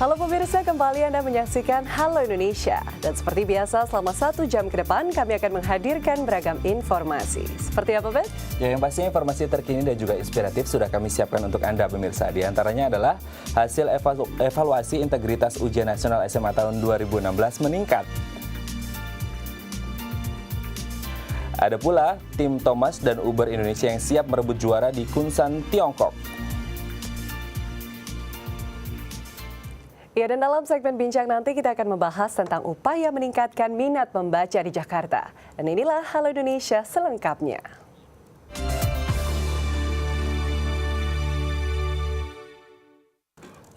Halo pemirsa, kembali Anda menyaksikan Halo Indonesia. Dan seperti biasa, selama 1 jam ke depan kami akan menghadirkan beragam informasi. Seperti apa, Ben? Ya, yang pastinya informasi terkini dan juga inspiratif sudah kami siapkan untuk Anda pemirsa. Di antaranya adalah hasil evaluasi integritas ujian nasional SMA tahun 2016 meningkat. Ada pula tim Thomas dan Uber Indonesia yang siap merebut juara di Kunsan, Tiongkok. Ya, dan dalam segmen bincang nanti kita akan membahas tentang upaya meningkatkan minat membaca di Jakarta. Dan inilah Halo Indonesia selengkapnya.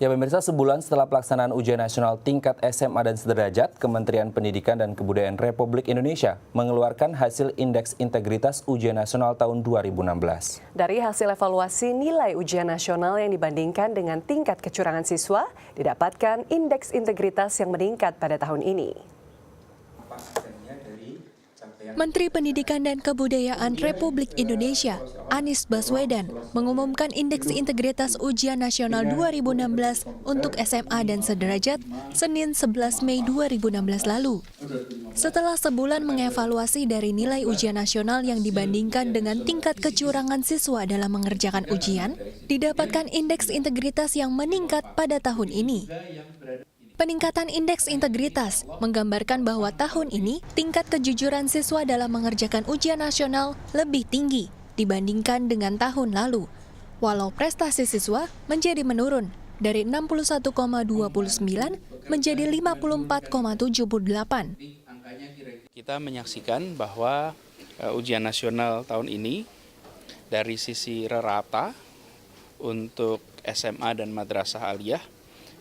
Ya pemirsa, sebulan setelah pelaksanaan ujian nasional tingkat SMA dan sederajat, Kementerian Pendidikan dan Kebudayaan Republik Indonesia mengeluarkan hasil Indeks Integritas Ujian Nasional tahun 2016. Dari hasil evaluasi nilai ujian nasional yang dibandingkan dengan tingkat kecurangan siswa, didapatkan indeks integritas yang meningkat pada tahun ini. Menteri Pendidikan dan Kebudayaan Republik Indonesia, Anies Baswedan, mengumumkan Indeks Integritas Ujian Nasional 2016 untuk SMA dan sederajat Senin 11 Mei 2016 lalu. Setelah sebulan mengevaluasi dari nilai ujian nasional yang dibandingkan dengan tingkat kecurangan siswa dalam mengerjakan ujian, didapatkan indeks integritas yang meningkat pada tahun ini. Peningkatan indeks integritas menggambarkan bahwa tahun ini tingkat kejujuran siswa dalam mengerjakan ujian nasional lebih tinggi dibandingkan dengan tahun lalu, walau prestasi siswa menjadi menurun dari 61,29 menjadi 54,78. Kita menyaksikan bahwa ujian nasional tahun ini dari sisi rata untuk SMA dan madrasah aliyah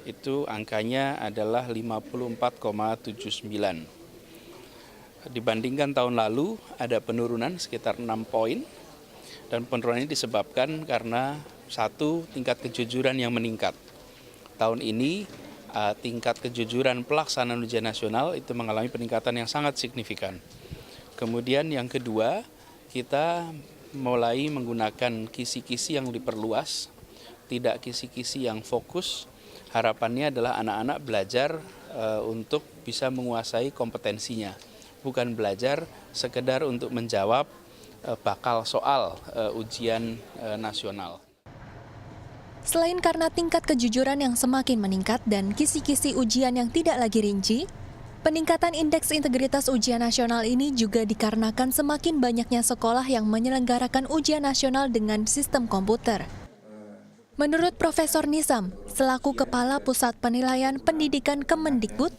itu angkanya adalah 54,79. Dibandingkan tahun lalu ada penurunan sekitar 6 poin dan penurunan ini disebabkan karena satu, tingkat kejujuran yang meningkat. Tahun ini tingkat kejujuran pelaksanaan ujian nasional itu mengalami peningkatan yang sangat signifikan. Kemudian yang kedua, kita mulai menggunakan kisi-kisi yang diperluas, tidak kisi-kisi yang fokus. Harapannya adalah anak-anak belajar untuk bisa menguasai kompetensinya, bukan belajar sekedar untuk menjawab bakal soal ujian nasional. Selain karena tingkat kejujuran yang semakin meningkat dan kisi-kisi ujian yang tidak lagi rinci, peningkatan indeks integritas ujian nasional ini juga dikarenakan semakin banyaknya sekolah yang menyelenggarakan ujian nasional dengan sistem komputer. Menurut Profesor Nizam, selaku Kepala Pusat Penilaian Pendidikan Kemendikbud,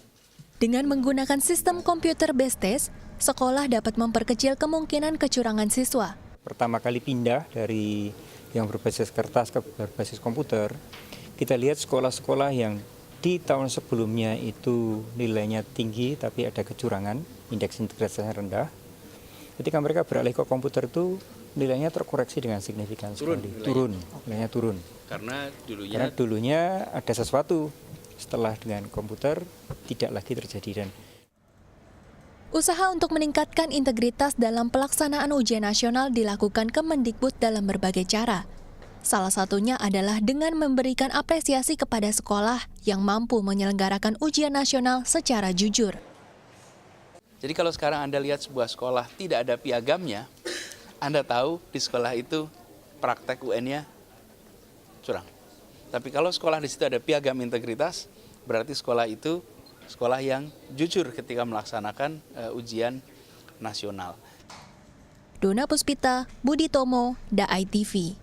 dengan menggunakan sistem computer-based test, sekolah dapat memperkecil kemungkinan kecurangan siswa. Pertama kali pindah dari yang berbasis kertas ke berbasis komputer, kita lihat sekolah-sekolah yang di tahun sebelumnya itu nilainya tinggi tapi ada kecurangan, indeks integritasnya rendah. Ketika mereka beralih ke komputer itu nilainya terkoreksi dengan signifikan sekali. Nilainya turun. Karena dulunya ada sesuatu, setelah dengan komputer tidak lagi terjadi. Dan usaha untuk meningkatkan integritas dalam pelaksanaan ujian nasional dilakukan Kemendikbud dalam berbagai cara. Salah satunya adalah dengan memberikan apresiasi kepada sekolah yang mampu menyelenggarakan ujian nasional secara jujur. Jadi kalau sekarang Anda lihat sebuah sekolah tidak ada piagamnya, Anda tahu di sekolah itu praktek UN-nya curang. Tapi kalau sekolah di situ ada piagam integritas, berarti sekolah itu sekolah yang jujur ketika melaksanakan ujian nasional. Dona Puspita, Budi Tomo, DAI TV.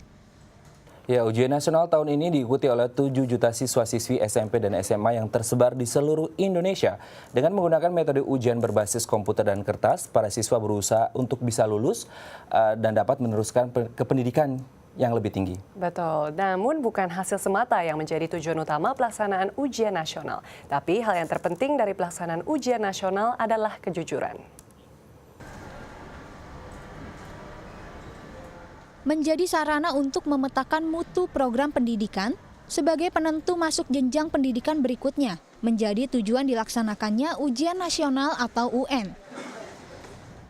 Ya, ujian nasional tahun ini diikuti oleh 7 juta siswa-siswi SMP dan SMA yang tersebar di seluruh Indonesia. Dengan menggunakan metode ujian berbasis komputer dan kertas, para siswa berusaha untuk bisa lulus dan dapat meneruskan ke pendidikan yang lebih tinggi. Betul, namun bukan hasil semata yang menjadi tujuan utama pelaksanaan ujian nasional. Tapi hal yang terpenting dari pelaksanaan ujian nasional adalah kejujuran. Menjadi sarana untuk memetakan mutu program pendidikan sebagai penentu masuk jenjang pendidikan berikutnya, menjadi tujuan dilaksanakannya ujian nasional atau UN.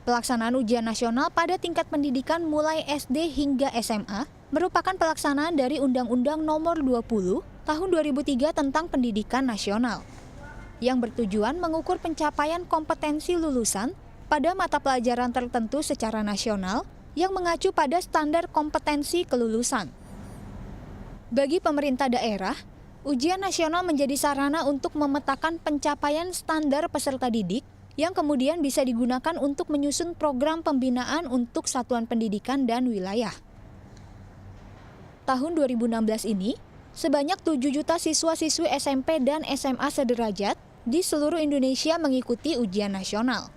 Pelaksanaan ujian nasional pada tingkat pendidikan mulai SD hingga SMA merupakan pelaksanaan dari Undang-Undang Nomor 20 tahun 2003 tentang pendidikan nasional, yang bertujuan mengukur pencapaian kompetensi lulusan pada mata pelajaran tertentu secara nasional yang mengacu pada standar kompetensi kelulusan. Bagi pemerintah daerah, ujian nasional menjadi sarana untuk memetakan pencapaian standar peserta didik yang kemudian bisa digunakan untuk menyusun program pembinaan untuk satuan pendidikan dan wilayah. Tahun 2016 ini, sebanyak 7 juta siswa-siswi SMP dan SMA sederajat di seluruh Indonesia mengikuti ujian nasional,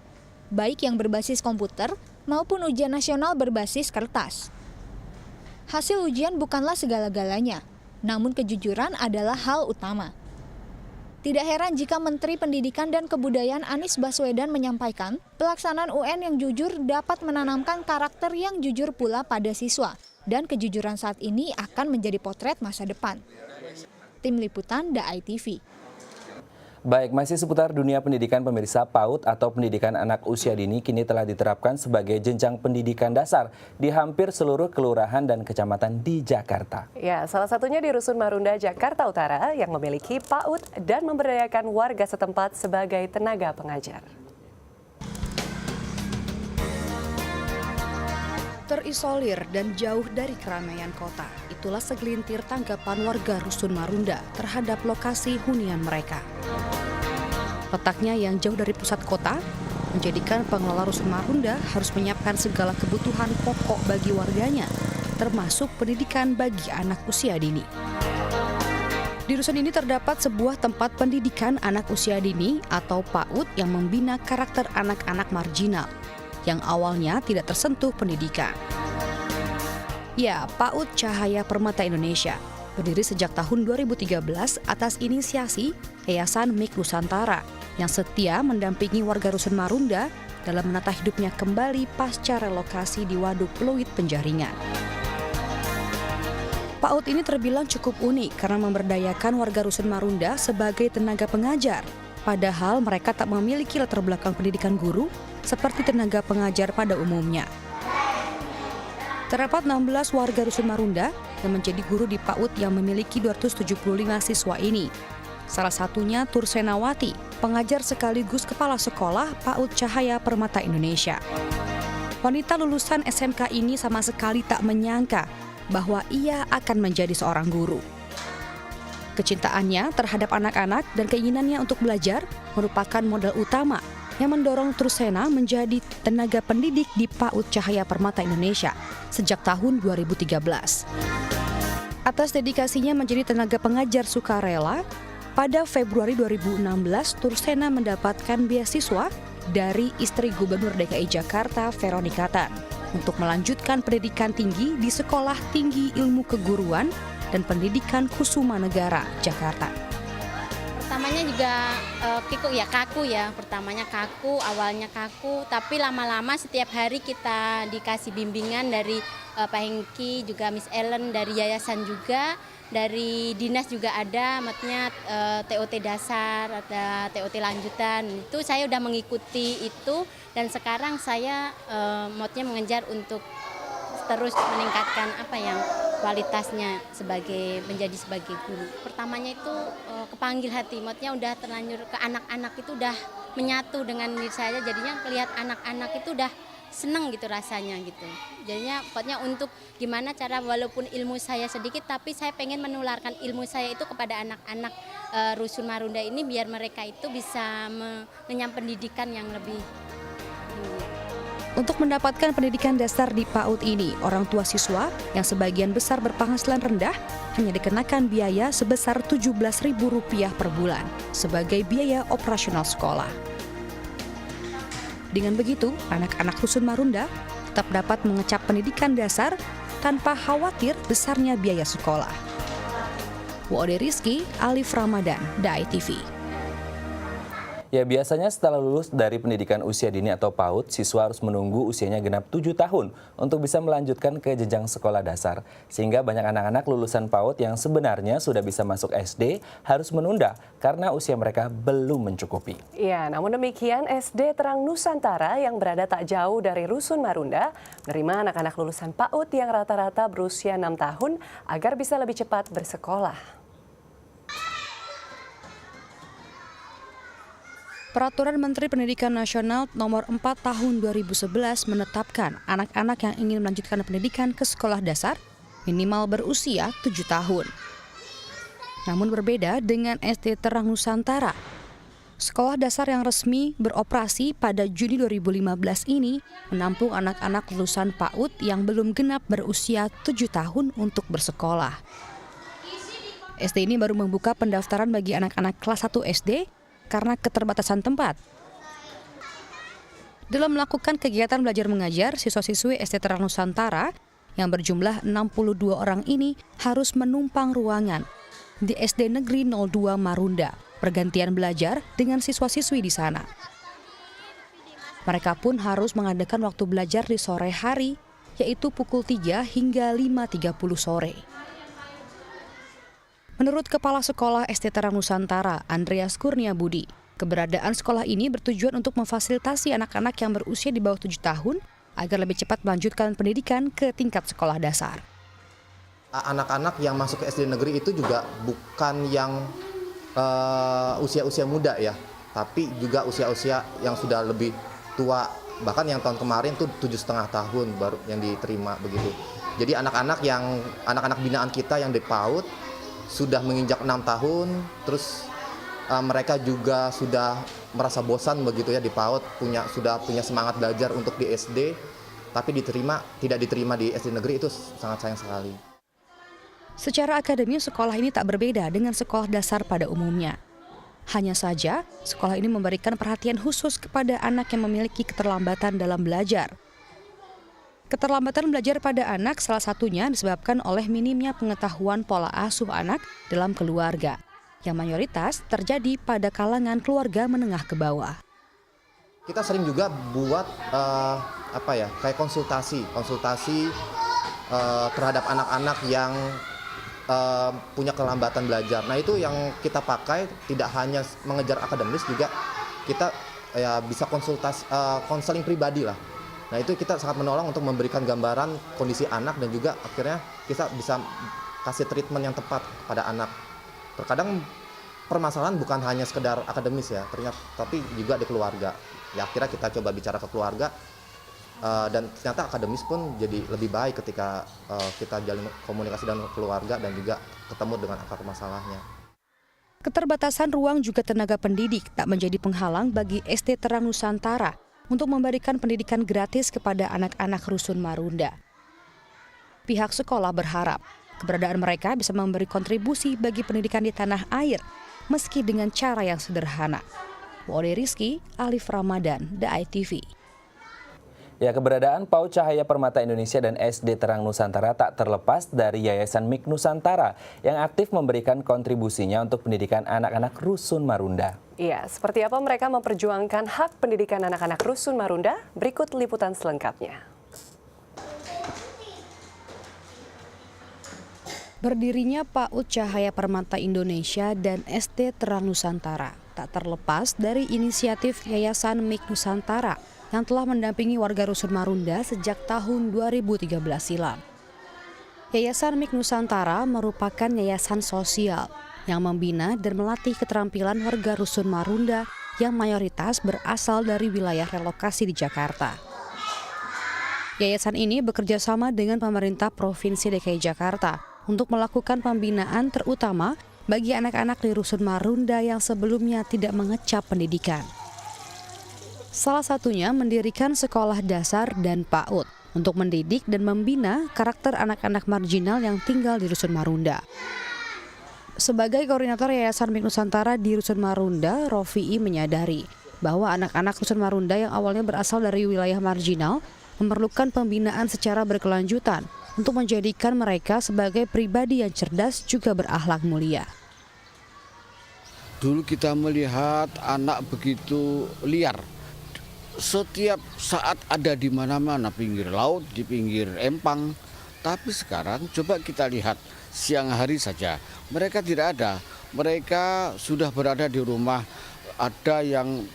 baik yang berbasis komputer maupun ujian nasional berbasis kertas. Hasil ujian bukanlah segala-galanya, namun kejujuran adalah hal utama. Tidak heran jika Menteri Pendidikan dan Kebudayaan Anies Baswedan menyampaikan pelaksanaan UN yang jujur dapat menanamkan karakter yang jujur pula pada siswa, dan kejujuran saat ini akan menjadi potret masa depan. Tim Liputan DAI TV. Baik, masih seputar dunia pendidikan pemirsa, PAUD atau pendidikan anak usia dini kini telah diterapkan sebagai jenjang pendidikan dasar di hampir seluruh kelurahan dan kecamatan di Jakarta. Ya, salah satunya di Rusun Marunda, Jakarta Utara yang memiliki PAUD dan memberdayakan warga setempat sebagai tenaga pengajar. Terisolir dan jauh dari keramaian kota, itulah segelintir tanggapan warga Rusun Marunda terhadap lokasi hunian mereka. Letaknya yang jauh dari pusat kota menjadikan pengelola Rusun Marunda harus menyiapkan segala kebutuhan pokok bagi warganya, termasuk pendidikan bagi anak usia dini. Di rusun ini terdapat sebuah tempat pendidikan anak usia dini atau PAUD yang membina karakter anak-anak marginal yang awalnya tidak tersentuh pendidikan. Ya, PAUD Cahaya Permata Indonesia berdiri sejak tahun 2013 atas inisiasi Yayasan MIK Nusantara yang setia mendampingi warga Rusun Marunda dalam menata hidupnya kembali pasca relokasi di Waduk Pluit Penjaringan. PAUD ini terbilang cukup unik karena memberdayakan warga Rusun Marunda sebagai tenaga pengajar, padahal mereka tak memiliki latar belakang pendidikan guru seperti tenaga pengajar pada umumnya. Terdapat 16 warga Rusun Marunda yang menjadi guru di PAUD yang memiliki 275 siswa ini. Salah satunya Tursenawati, pengajar sekaligus kepala sekolah PAUD Cahaya Permata Indonesia. Wanita lulusan SMK ini sama sekali tak menyangka bahwa ia akan menjadi seorang guru. Kecintaannya terhadap anak-anak dan keinginannya untuk belajar merupakan modal utama yang mendorong Tursena menjadi tenaga pendidik di PAUD Cahaya Permata Indonesia sejak tahun 2013. Atas dedikasinya menjadi tenaga pengajar sukarela, pada Februari 2016 Tursena mendapatkan beasiswa dari istri Gubernur DKI Jakarta, Veronika Tan, untuk melanjutkan pendidikan tinggi di Sekolah Tinggi Ilmu Keguruan dan Pendidikan Kusuma Negara, Jakarta. Pertamanya juga kaku ya. Pertamanya kaku, awalnya kaku, tapi lama-lama setiap hari kita dikasih bimbingan dari Pak Hengki, juga Miss Ellen, dari yayasan juga, dari dinas juga ada, maksudnya TOT dasar, ada TOT lanjutan. Itu saya udah mengikuti itu dan sekarang saya maksudnya mengejar untuk terus meningkatkan kualitasnya menjadi sebagai guru. Pertamanya itu kepanggil hati, maksudnya udah terlanjur ke anak-anak itu udah menyatu dengan diri saya, jadinya melihat anak-anak itu udah seneng gitu rasanya gitu. Jadinya pokoknya untuk gimana cara walaupun ilmu saya sedikit tapi saya pengen menularkan ilmu saya itu kepada anak-anak Rusun Marunda ini biar mereka itu bisa mengenyam pendidikan yang lebih tinggi. Untuk mendapatkan pendidikan dasar di PAUD ini, orang tua siswa yang sebagian besar berpenghasilan rendah hanya dikenakan biaya sebesar Rp17.000 per bulan sebagai biaya operasional sekolah. Dengan begitu, anak-anak Rusun Marunda tetap dapat mengecap pendidikan dasar tanpa khawatir besarnya biaya sekolah. Wode Rizky, Alif Ramadan, DAI TV. Ya, biasanya setelah lulus dari pendidikan usia dini atau PAUD, siswa harus menunggu usianya genap 7 tahun untuk bisa melanjutkan ke jenjang sekolah dasar. Sehingga banyak anak-anak lulusan PAUD yang sebenarnya sudah bisa masuk SD harus menunda karena usia mereka belum mencukupi. Ya, namun demikian SD Terang Nusantara yang berada tak jauh dari Rusun Marunda menerima anak-anak lulusan PAUD yang rata-rata berusia 6 tahun agar bisa lebih cepat bersekolah. Peraturan Menteri Pendidikan Nasional Nomor 4 Tahun 2011 menetapkan anak-anak yang ingin melanjutkan pendidikan ke sekolah dasar minimal berusia 7 tahun. Namun berbeda dengan SD Terang Nusantara. Sekolah dasar yang resmi beroperasi pada Juni 2015 ini menampung anak-anak lulusan PAUD yang belum genap berusia 7 tahun untuk bersekolah. SD ini baru membuka pendaftaran bagi anak-anak kelas 1 SD karena keterbatasan tempat. Dalam melakukan kegiatan belajar mengajar, siswa-siswi SD Terang Nusantara yang berjumlah 62 orang ini harus menumpang ruangan di SD Negeri 02 Marunda, bergantian belajar dengan siswa-siswi di sana. Mereka pun harus mengadakan waktu belajar di sore hari, yaitu pukul 3 hingga 5.30 sore. Menurut Kepala Sekolah SD Terang Nusantara, Andreas Kurnia Budi, keberadaan sekolah ini bertujuan untuk memfasilitasi anak-anak yang berusia di bawah 7 tahun agar lebih cepat melanjutkan pendidikan ke tingkat sekolah dasar. Anak-anak yang masuk ke SD negeri itu juga bukan yang usia-usia muda ya, tapi juga usia-usia yang sudah lebih tua. Bahkan yang tahun kemarin tuh 7,5 tahun baru yang diterima begitu. Jadi anak-anak binaan kita yang di PAUD sudah menginjak 6 tahun, terus mereka juga sudah merasa bosan begitu ya di PAUD, sudah punya semangat belajar untuk di SD, tapi tidak diterima di SD negeri, itu sangat sayang sekali. Secara akademis, sekolah ini tak berbeda dengan sekolah dasar pada umumnya. Hanya saja, sekolah ini memberikan perhatian khusus kepada anak yang memiliki keterlambatan dalam belajar. Keterlambatan belajar pada anak salah satunya disebabkan oleh minimnya pengetahuan pola asuh anak dalam keluarga, yang mayoritas terjadi pada kalangan keluarga menengah ke bawah. Kita sering juga buat kayak konsultasi terhadap anak-anak yang punya kelambatan belajar. Nah, itu yang kita pakai, tidak hanya mengejar akademis, juga kita bisa konseling pribadi lah. Nah, itu kita sangat menolong untuk memberikan gambaran kondisi anak dan juga akhirnya kita bisa kasih treatment yang tepat pada anak. Terkadang permasalahan bukan hanya sekedar akademis ya, ternyata, tapi juga di keluarga. Ya, akhirnya kita coba bicara ke keluarga dan ternyata akademis pun jadi lebih baik ketika kita jalin komunikasi dengan keluarga dan juga ketemu dengan akar masalahnya. Keterbatasan ruang juga tenaga pendidik tak menjadi penghalang bagi SD Terang Nusantara untuk memberikan pendidikan gratis kepada anak-anak Rusun Marunda. Pihak sekolah berharap keberadaan mereka bisa memberi kontribusi bagi pendidikan di tanah air, meski dengan cara yang sederhana. Wode Rizky, Alif Ramadan, The ITV. Ya, keberadaan PAUD Cahaya Permata Indonesia dan SD Terang Nusantara tak terlepas dari Yayasan MIK Nusantara yang aktif memberikan kontribusinya untuk pendidikan anak-anak Rusun Marunda. Iya, seperti apa mereka memperjuangkan hak pendidikan anak-anak Rusun Marunda? Berikut liputan selengkapnya. Berdirinya PAUD Cahaya Permata Indonesia dan SD Terang Nusantara tak terlepas dari inisiatif Yayasan MIK Nusantara yang telah mendampingi warga Rusun Marunda sejak tahun 2013 silam. Yayasan MIK Nusantara merupakan yayasan sosial yang membina dan melatih keterampilan warga Rusun Marunda yang mayoritas berasal dari wilayah relokasi di Jakarta. Yayasan ini bekerja sama dengan pemerintah Provinsi DKI Jakarta untuk melakukan pembinaan terutama bagi anak-anak di Rusun Marunda yang sebelumnya tidak mengecap pendidikan. Salah satunya mendirikan sekolah dasar dan PAUD untuk mendidik dan membina karakter anak-anak marginal yang tinggal di Rusun Marunda. Sebagai koordinator Yayasan MIK Nusantara di Rusun Marunda, Rofi'i menyadari bahwa anak-anak Rusun Marunda yang awalnya berasal dari wilayah marginal memerlukan pembinaan secara berkelanjutan untuk menjadikan mereka sebagai pribadi yang cerdas juga berakhlak mulia. Dulu kita melihat anak begitu liar. Setiap saat ada di mana-mana, pinggir laut, di pinggir empang. Tapi sekarang coba kita lihat siang hari saja, mereka tidak ada. Mereka sudah berada di rumah, ada yang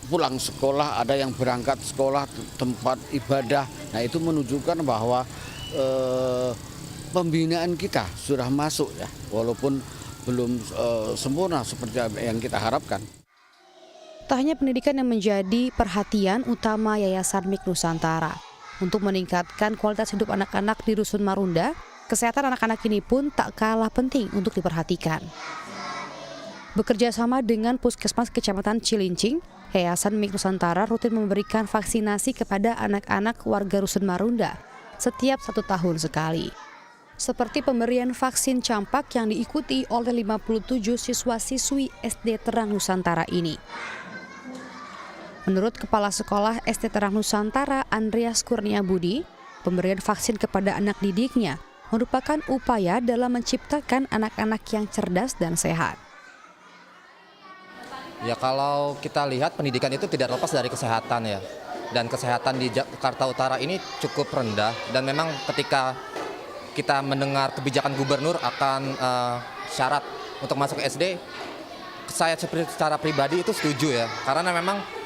pulang sekolah, ada yang berangkat sekolah, tempat ibadah. Nah, itu menunjukkan bahwa pembinaan kita sudah masuk ya, walaupun belum sempurna seperti yang kita harapkan. Tak hanya pendidikan yang menjadi perhatian utama Yayasan MIK Nusantara. Untuk meningkatkan kualitas hidup anak-anak di Rusun Marunda, kesehatan anak-anak ini pun tak kalah penting untuk diperhatikan. Bekerja sama dengan Puskesmas Kecamatan Cilincing, Yayasan MIK Nusantara rutin memberikan vaksinasi kepada anak-anak warga Rusun Marunda setiap 1 tahun sekali. Seperti pemberian vaksin campak yang diikuti oleh 57 siswa-siswi SD Terang Nusantara ini. Menurut Kepala Sekolah SD Terang Nusantara Andreas Kurnia Budi, pemberian vaksin kepada anak didiknya merupakan upaya dalam menciptakan anak-anak yang cerdas dan sehat. Ya kalau kita lihat pendidikan itu tidak lepas dari kesehatan ya. Dan kesehatan di Jakarta Utara ini cukup rendah dan memang ketika kita mendengar kebijakan gubernur akan syarat untuk masuk SD, saya secara pribadi itu setuju ya. Karena memang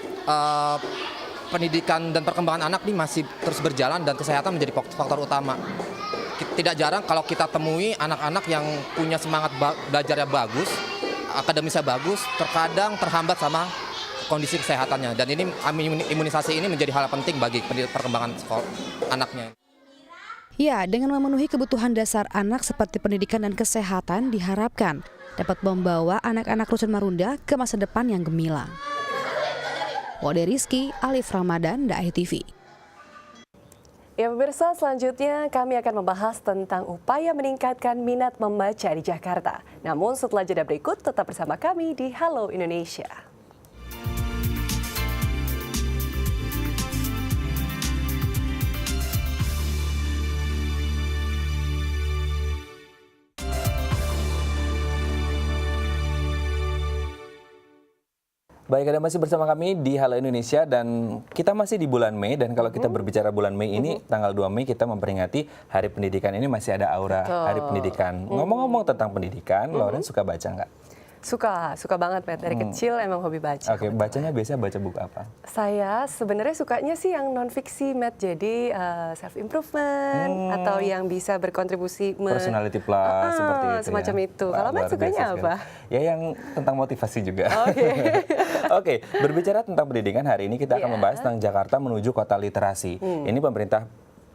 pendidikan dan perkembangan anak ini masih terus berjalan dan kesehatan menjadi faktor utama. Tidak jarang kalau kita temui anak-anak yang punya semangat belajarnya bagus, akademisnya bagus, terkadang terhambat sama kondisi kesehatannya. Dan ini imunisasi ini menjadi hal penting bagi perkembangan anaknya. Ya, dengan memenuhi kebutuhan dasar anak seperti pendidikan dan kesehatan diharapkan dapat membawa anak-anak Rusun Marunda ke masa depan yang gemilang. Wade Rizky, Alif Ramadan, Daai TV. Ya pemirsa, selanjutnya kami akan membahas tentang upaya meningkatkan minat membaca di Jakarta. Namun setelah jeda berikut, tetap bersama kami di Halo Indonesia. Baik, Anda masih bersama kami di Halo Indonesia dan kita masih di bulan Mei, dan kalau kita berbicara bulan Mei ini, tanggal 2 Mei kita memperingati Hari Pendidikan. Ini masih ada aura Hari Pendidikan. Ngomong-ngomong tentang pendidikan, Lauren suka baca nggak? Suka banget, Matt. Dari kecil emang hobi baca. Oke, bacanya biasanya baca buku apa? Saya sebenarnya sukanya sih yang non-fiksi, Matt. Jadi self-improvement atau yang bisa berkontribusi. Personality plus, seperti itu semacam ya. itu. Kalau Matt sukanya apa? Ya yang tentang motivasi juga. Oke. Oke, berbicara tentang pendidikan, hari ini kita akan membahas tentang Jakarta menuju kota literasi. Ini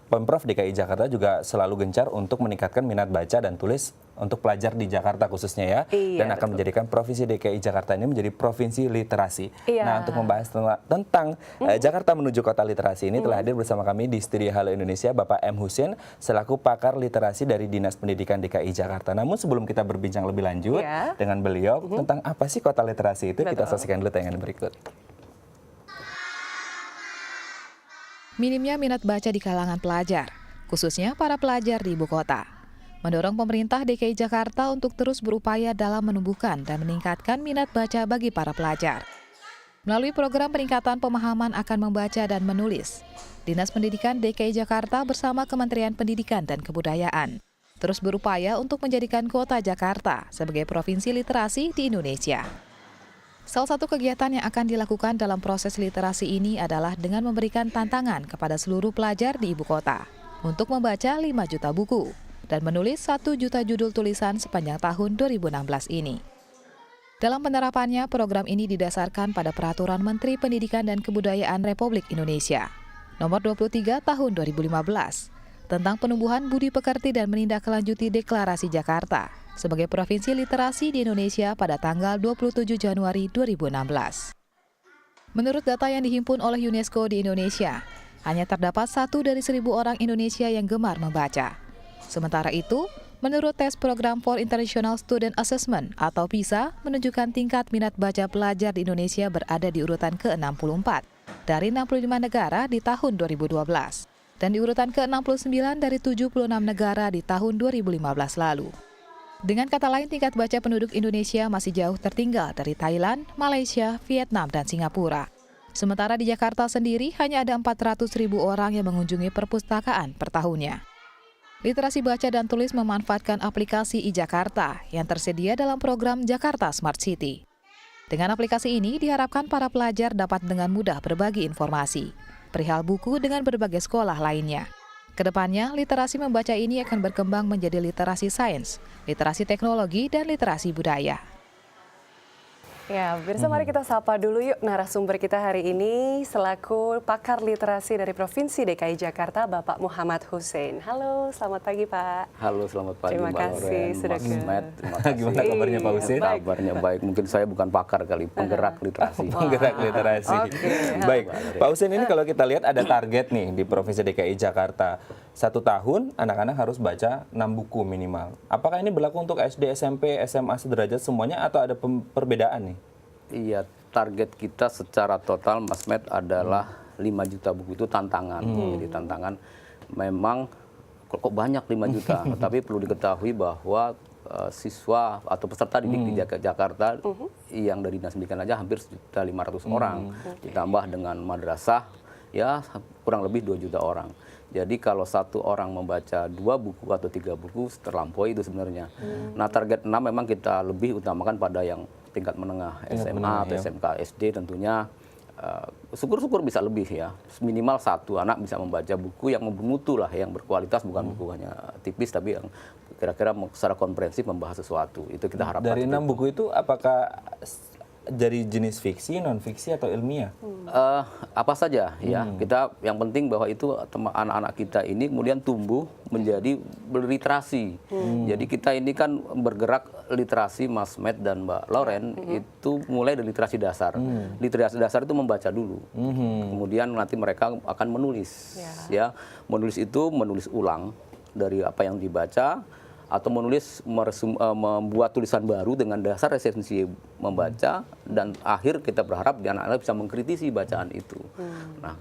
Pemprov DKI Jakarta juga selalu gencar untuk meningkatkan minat baca dan tulis untuk pelajar di Jakarta khususnya ya. Dan akan menjadikan Provinsi DKI Jakarta ini menjadi Provinsi Literasi. Nah, untuk membahas tentang Jakarta menuju kota literasi ini telah hadir bersama kami di studio Halo Indonesia Bapak M. Husin selaku pakar literasi dari Dinas Pendidikan DKI Jakarta. Namun sebelum kita berbincang lebih lanjut dengan beliau tentang apa sih kota literasi itu, kita saksikan dulu tayangan berikut. Minimnya minat baca di kalangan pelajar, khususnya para pelajar di ibu kota, mendorong pemerintah DKI Jakarta untuk terus berupaya dalam menumbuhkan dan meningkatkan minat baca bagi para pelajar. Melalui program peningkatan pemahaman akan membaca dan menulis, Dinas Pendidikan DKI Jakarta bersama Kementerian Pendidikan dan Kebudayaan terus berupaya untuk menjadikan kota Jakarta sebagai provinsi literasi di Indonesia. Salah satu kegiatan yang akan dilakukan dalam proses literasi ini adalah dengan memberikan tantangan kepada seluruh pelajar di ibu kota untuk membaca 5 juta buku dan menulis 1 juta judul tulisan sepanjang tahun 2016 ini. Dalam penerapannya, program ini didasarkan pada Peraturan Menteri Pendidikan dan Kebudayaan Republik Indonesia Nomor 23 Tahun 2015 tentang penumbuhan budi pekerti dan menindaklanjuti Deklarasi Jakarta sebagai Provinsi Literasi di Indonesia pada tanggal 27 Januari 2016. Menurut data yang dihimpun oleh UNESCO di Indonesia, hanya terdapat 1 dari 1.000 orang Indonesia yang gemar membaca. Sementara itu, menurut tes program for International Student Assessment atau PISA, menunjukkan tingkat minat baca pelajar di Indonesia berada di urutan ke-64 dari 65 negara di tahun 2012 dan di urutan ke-69 dari 76 negara di tahun 2015 lalu. Dengan kata lain, tingkat baca penduduk Indonesia masih jauh tertinggal dari Thailand, Malaysia, Vietnam, dan Singapura. Sementara di Jakarta sendiri hanya ada 400.000 orang yang mengunjungi perpustakaan per tahunnya. Literasi baca dan tulis memanfaatkan aplikasi iJakarta yang tersedia dalam program Jakarta Smart City. Dengan aplikasi ini diharapkan para pelajar dapat dengan mudah berbagi informasi perihal buku dengan berbagai sekolah lainnya. Kedepannya, literasi membaca ini akan berkembang menjadi literasi sains, literasi teknologi, dan literasi budaya. Ya, pemirsa mari kita sapa dulu yuk narasumber kita hari ini selaku pakar literasi dari Provinsi DKI Jakarta, Bapak Muhammad Hussein. Halo, selamat pagi Pak. Halo, selamat pagi Terima Mbak kasih Loren, sudah Mas ke- Matt. Terima kasih. Gimana kabarnya Pak Hussein? Baik. Kabarnya baik. Mungkin saya bukan pakar kali, penggerak literasi. Penggerak literasi. Oke. Baik, Pak Hussein, ini kalau kita lihat ada target nih di Provinsi DKI Jakarta. 1 tahun anak-anak harus baca 6 buku minimal. Apakah ini berlaku untuk SD, SMP, SMA sederajat semuanya atau ada perbedaan nih? Iya, target kita secara total Mas Matt adalah 5 juta buku. Itu tantangan. Jadi tantangan memang kok banyak 5 juta. Tapi perlu diketahui bahwa siswa atau peserta didik di Jakarta yang dari dinas pendidikan aja hampir 1.500.000 orang. Ditambah dengan madrasah ya kurang lebih 2 juta orang. Jadi kalau satu orang membaca 2 buku atau 3 buku terlampaui itu sebenarnya. Nah target 6 memang kita lebih utamakan pada yang tingkat menengah, SMA atau SMK, SD tentunya. Syukur-syukur bisa lebih ya. Minimal 1 anak bisa membaca buku yang bermutu lah, yang berkualitas, bukan buku hanya tipis tapi yang kira-kira secara komprehensif membahas sesuatu. Itu kita harapkan. Dari 6 buku itu apakah dari jenis fiksi, non fiksi atau ilmiah? Apa saja ya, kita yang penting bahwa itu anak-anak kita ini kemudian tumbuh menjadi berliterasi. Jadi kita ini kan bergerak literasi, Mas Matt dan Mbak Loren itu mulai dari literasi dasar. Literasi dasar itu membaca dulu, kemudian nanti mereka akan menulis, ya menulis itu menulis ulang dari apa yang dibaca, atau membuat tulisan baru dengan dasar resensi membaca, dan akhir kita berharap anak-anak bisa mengkritisi bacaan itu. Nah,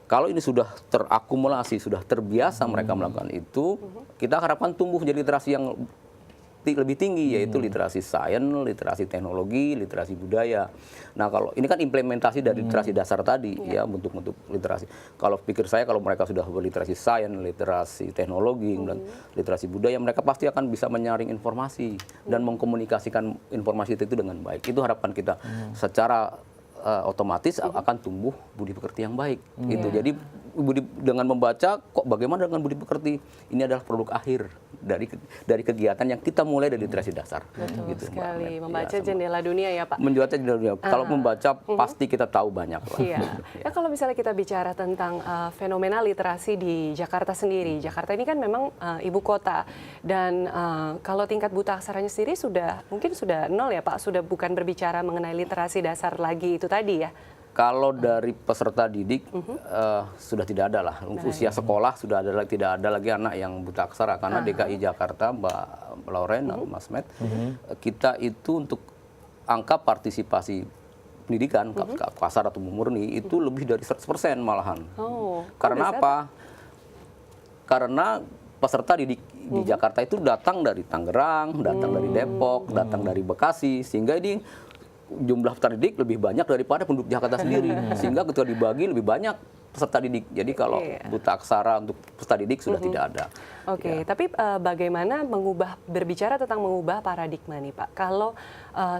kalau ini sudah terakumulasi, sudah terbiasa mereka melakukan itu, kita harapkan tumbuh jadi literasi yang lebih tinggi, yaitu literasi sains, literasi teknologi, literasi budaya. Nah, kalau ini kan implementasi dari literasi dasar tadi, ya bentuk-bentuk literasi. Kalau pikir saya kalau mereka sudah berliterasi sains, literasi teknologi, dan literasi budaya, mereka pasti akan bisa menyaring informasi dan mengkomunikasikan informasi itu dengan baik. Itu harapan kita. Secara otomatis akan tumbuh budi pekerti yang baik. Gitu. Jadi dengan membaca, kok bagaimana dengan budi pekerti? Ini adalah produk akhir dari kegiatan yang kita mulai dari literasi dasar. Betul gitu, sekali, Mbak. membaca Ya, jendela dunia ya Pak. membaca jendela dunia. Kalau membaca pasti kita tahu banyak. Lah. Iya. Ya kalau misalnya kita bicara tentang fenomena literasi di Jakarta sendiri, Jakarta ini kan memang ibu kota, dan kalau tingkat buta aksaranya sendiri mungkin sudah 0 ya Pak, sudah bukan berbicara mengenai literasi dasar lagi itu tadi ya. Kalau dari peserta didik sudah tidak ada lah. Usia sekolah sudah tidak ada lagi anak yang buta aksara, karena DKI Jakarta, Mbak Loren, Mas Matt, kita itu untuk angka partisipasi pendidikan kasar atau murni itu lebih dari 100% malahan. Karena apa? Karena peserta didik di Jakarta itu datang dari Tangerang, datang dari Depok, datang dari Bekasi, sehingga ini jumlah peserta didik lebih banyak daripada penduduk Jakarta sendiri, sehingga ketika dibagi lebih banyak peserta didik. Jadi kalau buta aksara untuk peserta didik sudah tidak ada. Oke, tapi bagaimana berbicara tentang mengubah paradigma nih Pak? Kalau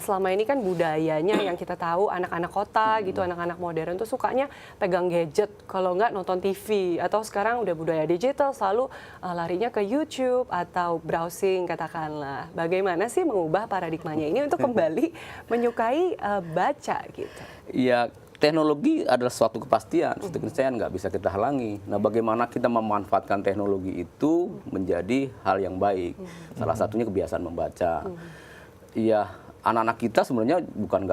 selama ini kan budayanya yang kita tahu anak-anak kota gitu, anak-anak modern tuh sukanya pegang gadget, kalau nggak nonton TV, atau sekarang udah budaya digital selalu larinya ke YouTube atau browsing katakanlah. Bagaimana sih mengubah paradigmanya ini untuk kembali menyukai baca gitu? Ya, teknologi adalah suatu kepastian, suatu keniscayaan, nggak bisa kita halangi. Nah, bagaimana kita memanfaatkan teknologi itu menjadi hal yang baik. Salah satunya kebiasaan membaca. Iya, anak-anak kita sebenarnya bukan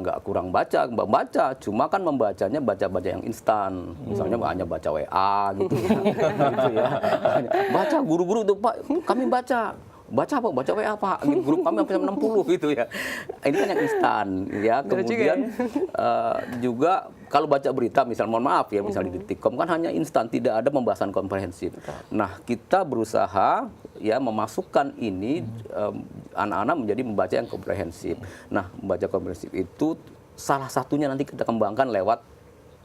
nggak kurang baca, cuma kan membacanya baca-baca yang instan. Misalnya hanya baca WA gitu ya. Gitu ya. Baca guru-guru tuh Pak, kami baca apa? Baca WA Pak, grup kami sampai 60 gitu ya. Ini kan yang instan ya. Kemudian juga kalau baca berita, misal mohon maaf ya, misal di Detikcom kan hanya instan, tidak ada pembahasan komprehensif. Nah, kita berusaha ya memasukkan ini anak-anak menjadi membaca yang komprehensif. Nah, membaca komprehensif itu salah satunya nanti kita kembangkan lewat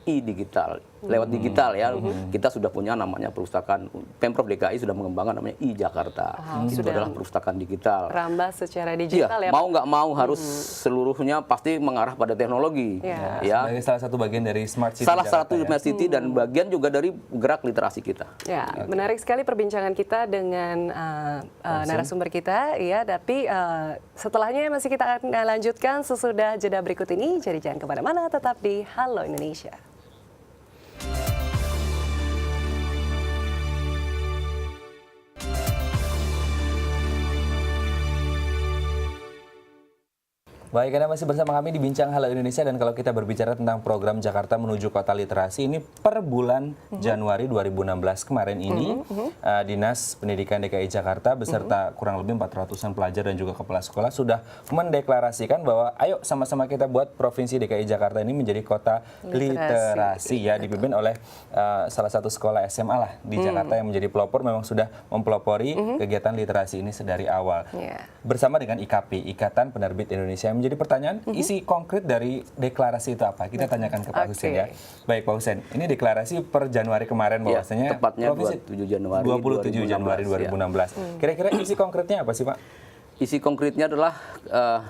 e-digital. lewat digital ya. Kita sudah punya namanya perpustakaan, Pemprov DKI sudah mengembangkan namanya i-Jakarta. Itu sudah adalah perpustakaan digital. Rambah secara Iya, digital ya, mau nggak mau harus seluruhnya pasti mengarah pada teknologi. Ya. Sebagai salah satu bagian dari Smart City Salah Jakarta, satu Smart City dan bagian juga dari gerak literasi kita. Ya, menarik sekali perbincangan kita dengan narasumber kita, ya. Tapi setelahnya masih kita akan lanjutkan sesudah jeda berikut ini. Jadi jangan kemana-mana, tetap di Halo Indonesia. Baik, Anda masih bersama kami di Bincang Halo Indonesia, dan kalau kita berbicara tentang program Jakarta Menuju Kota Literasi, ini per bulan Januari 2016 kemarin ini, Dinas Pendidikan DKI Jakarta beserta kurang lebih 400-an pelajar dan juga kepala sekolah sudah mendeklarasikan bahwa ayo sama-sama kita buat Provinsi DKI Jakarta ini menjadi kota literasi ya, dipimpin oleh salah satu sekolah SMA lah di Jakarta yang menjadi pelopor, memang sudah mempelopori kegiatan literasi ini sedari awal. Bersama dengan IKP, Ikatan Penerbit Indonesia. Jadi pertanyaan, isi konkret dari deklarasi itu apa? Kita tanyakan ke Pak Husein ya. Baik Pak Husein, ini deklarasi per Januari kemarin bahwasanya tepatnya Provinsi 27 Januari 2016. Kira-kira isi konkretnya apa sih Pak? Isi konkretnya adalah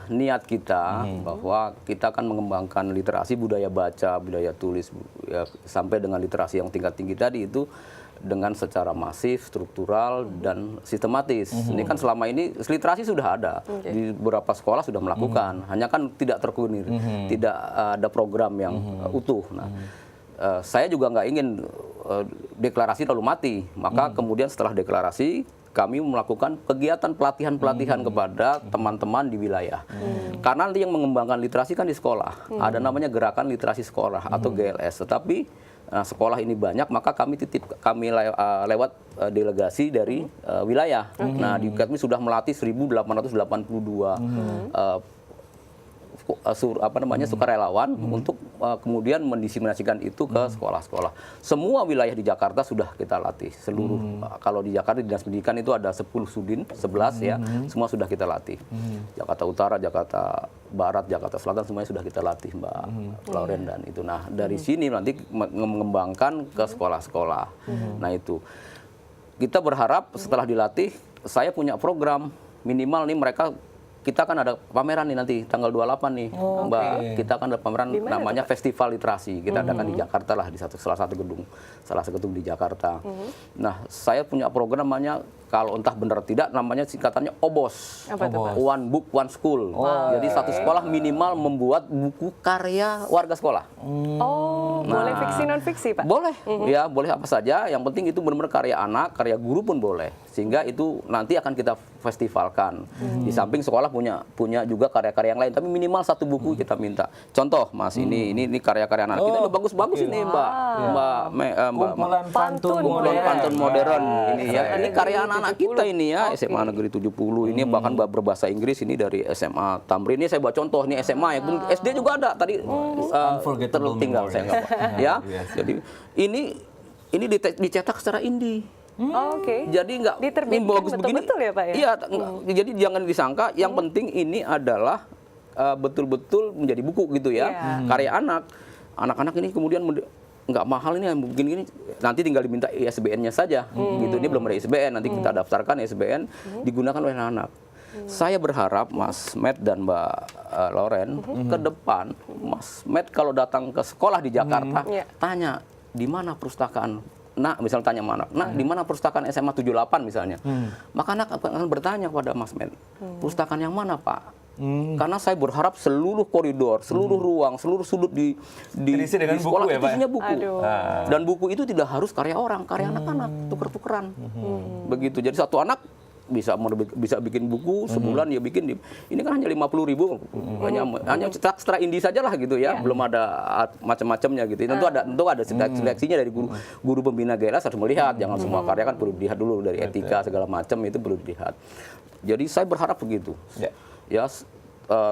niat kita bahwa kita akan mengembangkan literasi, budaya baca, budaya tulis, ya, sampai dengan literasi yang tingkat tinggi tadi itu dengan secara masif, struktural, dan sistematis. Ini kan selama ini literasi sudah ada, di beberapa sekolah sudah melakukan, hanya kan tidak terkoordinir, tidak ada program yang utuh. Nah, saya juga nggak ingin deklarasi lalu mati, maka kemudian setelah deklarasi kami melakukan kegiatan pelatihan-pelatihan kepada teman-teman di wilayah. Karena nanti yang mengembangkan literasi kan di sekolah, ada namanya Gerakan Literasi Sekolah atau GLS, tetapi sekolah ini banyak, maka kami lewat delegasi dari wilayah. Nah, di kami sudah melatih 1.882 sukarelawan untuk kemudian mendiseminasikan itu ke sekolah-sekolah. Semua wilayah di Jakarta sudah kita latih. Seluruh kalau di Jakarta Dinas Pendidikan itu ada 10 sudin, 11 ya. Semua sudah kita latih. Jakarta Utara, Jakarta Barat, Jakarta Selatan semuanya sudah kita latih, Mbak Lauren dan itu. Nah, dari sini nanti mengembangkan ke sekolah-sekolah. Nah, itu. Kita berharap setelah dilatih, saya punya program minimal nih mereka. Kita kan ada pameran nih nanti tanggal 28 nih, Mbak. Kita kan ada pameran namanya Festival Literasi. Kita adakan di Jakarta lah, di salah satu gedung di Jakarta. Nah, saya punya program namanya, kalau entah benar tidak, namanya singkatannya OBOS. One Book One School. Jadi satu sekolah minimal membuat buku karya warga sekolah. Boleh fiksi non fiksi, Pak? Boleh, ya boleh apa saja. Yang penting itu benar-benar karya anak, karya guru pun boleh. Sehingga itu nanti akan kita festivalkan. Di samping sekolah punya juga karya-karya yang lain, tapi minimal satu buku kita minta. Contoh, Mas, ini karya-karya anak kita udah bagus-bagus ini, Mbak. Kumpulan pantun modern ini ya. Ini karya anak-anak kita ini ya, SMA Negeri 70 ini bahkan berbahasa Inggris ini dari SMA Tamrin. Ini saya buat contoh, ini SMA ya. SD juga ada tadi tertinggal saya nggak apa. Ya. Jadi ini dicetak secara indie. Jadi nggak bagus begini. Betul ya, Pak ya? Iya, jadi jangan disangka. Yang penting ini adalah betul-betul menjadi buku gitu ya, karya anak. Anak-anak ini kemudian nggak mahal ini, begini nanti tinggal diminta ISBN-nya saja. Gitu, ini belum ada ISBN, nanti kita daftarkan ISBN digunakan oleh anak-anak. Saya berharap Mas Matt dan Mbak Lauren ke depan, Mas Matt kalau datang ke sekolah di Jakarta, tanya di mana perpustakaan. Nah, misalnya tanya sama anak, nah di mana perpustakaan SMA 78 misalnya. Maka anak akan bertanya kepada Mas Men, perpustakaan yang mana Pak? Karena saya berharap seluruh koridor, seluruh ruang, seluruh sudut di sekolah itu isinya buku. Dan buku itu tidak harus karya orang, karya anak-anak, tuker-tukeran. Begitu, jadi satu anak bisa bikin buku sebulan ya bikin. Ini kan hanya 50.000, hanya secara indie saja lah gitu ya, belum ada macam-macamnya gitu. Tentu ada seleksinya dari guru pembina GLS harus melihat, jangan semua karya kan perlu dilihat dulu dari etika segala macam, itu perlu dilihat. Jadi saya berharap begitu. Ya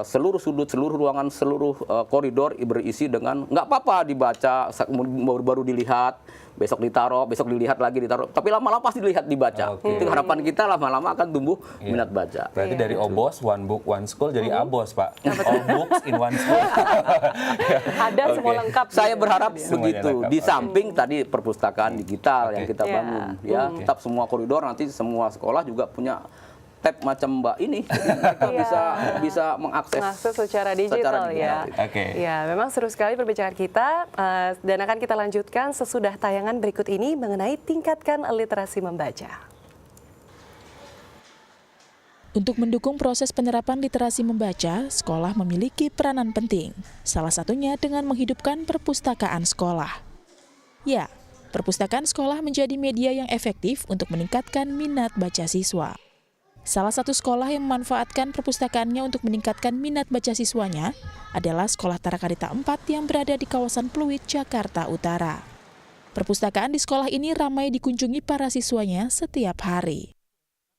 seluruh sudut, seluruh ruangan, seluruh koridor berisi dengan nggak apa-apa dibaca, baru dilihat, besok ditaruh, besok dilihat lagi ditaruh, tapi lama-lama pasti dilihat dibaca. Itu harapan kita lama-lama akan tumbuh minat baca. Berarti dari OBOS, one book, one school, jadi ABOS, Pak. All books in one school. Ada semua lengkap. Saya berharap Semuanya begitu. lengkap. Di samping tadi perpustakaan digital yang kita bangun, ya, tetap semua koridor nanti semua sekolah juga punya tab macam Mbak ini, mereka bisa mengakses secara digital ya. Oke. Ya, memang seru sekali perbincangan kita dan akan kita lanjutkan sesudah tayangan berikut ini mengenai tingkatkan literasi membaca. Untuk mendukung proses penerapan literasi membaca, sekolah memiliki peranan penting. Salah satunya dengan menghidupkan perpustakaan sekolah. Ya, perpustakaan sekolah menjadi media yang efektif untuk meningkatkan minat baca siswa. Salah satu sekolah yang memanfaatkan perpustakaannya untuk meningkatkan minat baca siswanya adalah Sekolah Tarakanita 4 yang berada di kawasan Pluit, Jakarta Utara. Perpustakaan di sekolah ini ramai dikunjungi para siswanya setiap hari.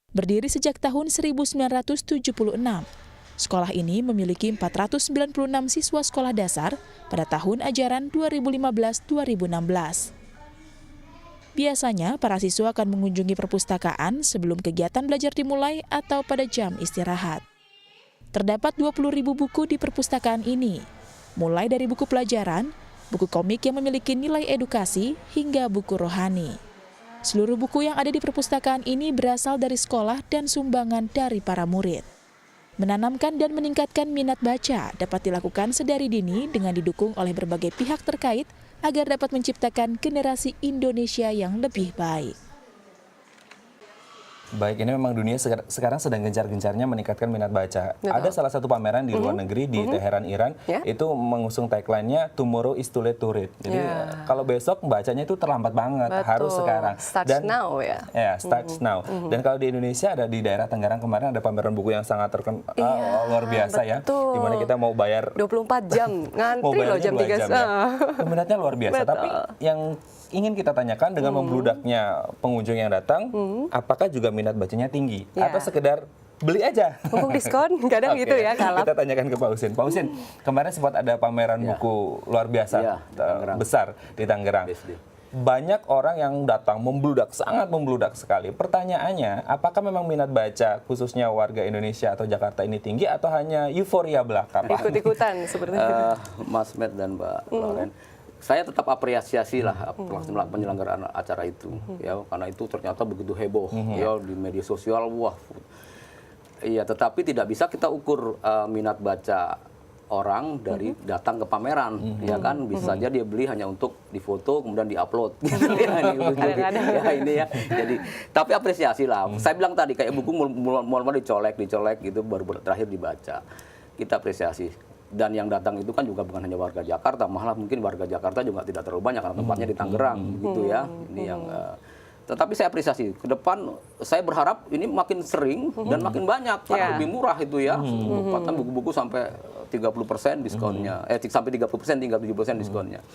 Berdiri sejak tahun 1976, sekolah ini memiliki 496 siswa sekolah dasar pada tahun ajaran 2015-2016. Biasanya, para siswa akan mengunjungi perpustakaan sebelum kegiatan belajar dimulai atau pada jam istirahat. Terdapat 20.000 buku di perpustakaan ini, mulai dari buku pelajaran, buku komik yang memiliki nilai edukasi, hingga buku rohani. Seluruh buku yang ada di perpustakaan ini berasal dari sekolah dan sumbangan dari para murid. Menanamkan dan meningkatkan minat baca dapat dilakukan sedari dini dengan didukung oleh berbagai pihak terkait agar dapat menciptakan generasi Indonesia yang lebih baik. Baik, ini memang dunia sekarang sedang gencar-gencarnya meningkatkan minat baca. Betul. Ada salah satu pameran di luar negeri di Teheran, Iran, itu mengusung tagline-nya Tomorrow is too late to read. Jadi kalau besok bacanya itu terlambat banget, harus sekarang. Start now ya. Ya, start now. Dan kalau di Indonesia ada di daerah Tangerang kemarin ada pameran buku yang sangat luar biasa ya. Di mana kita mau bayar 24 jam, ngantri loh jam 3. Minatnya luar biasa. Betul. Tapi yang ingin kita tanyakan dengan membludaknya pengunjung yang datang, apakah juga minat bacanya tinggi atau sekedar beli aja? Mumpung diskon, kadang gitu ya, kalap. Kita tanyakan ke Pak Husin. Pak Husin, kemarin sempat ada pameran buku luar biasa besar di Tangerang. Banyak orang yang datang membludak, sangat membludak sekali. Pertanyaannya, apakah memang minat baca khususnya warga Indonesia atau Jakarta ini tinggi atau hanya euforia belaka? Ikut-ikutan seperti itu. Mas Met dan Mbak Loren, saya tetap apresiasi lah penyelenggaraan acara itu, ya, karena itu ternyata begitu heboh, ya, di media sosial, wah. Iya, tetapi tidak bisa kita ukur minat baca orang dari datang ke pameran, ya kan, bisa saja dia beli hanya untuk difoto kemudian diupload, ya. Jadi, tapi apresiasi lah. Saya bilang tadi kayak buku mulai dicolek gitu, baru terakhir dibaca. Kita apresiasi. Dan yang datang itu kan juga bukan hanya warga Jakarta, malah mungkin warga Jakarta juga tidak terlalu banyak karena tempatnya di Tangerang, gitu ya. Ini yang tetapi saya apresiasi. Ke depan saya berharap ini makin sering dan makin banyak karena lebih murah itu ya. Bahkan buku-buku sampai 30% diskonnya, sampai 30% tinggal 7% diskonnya.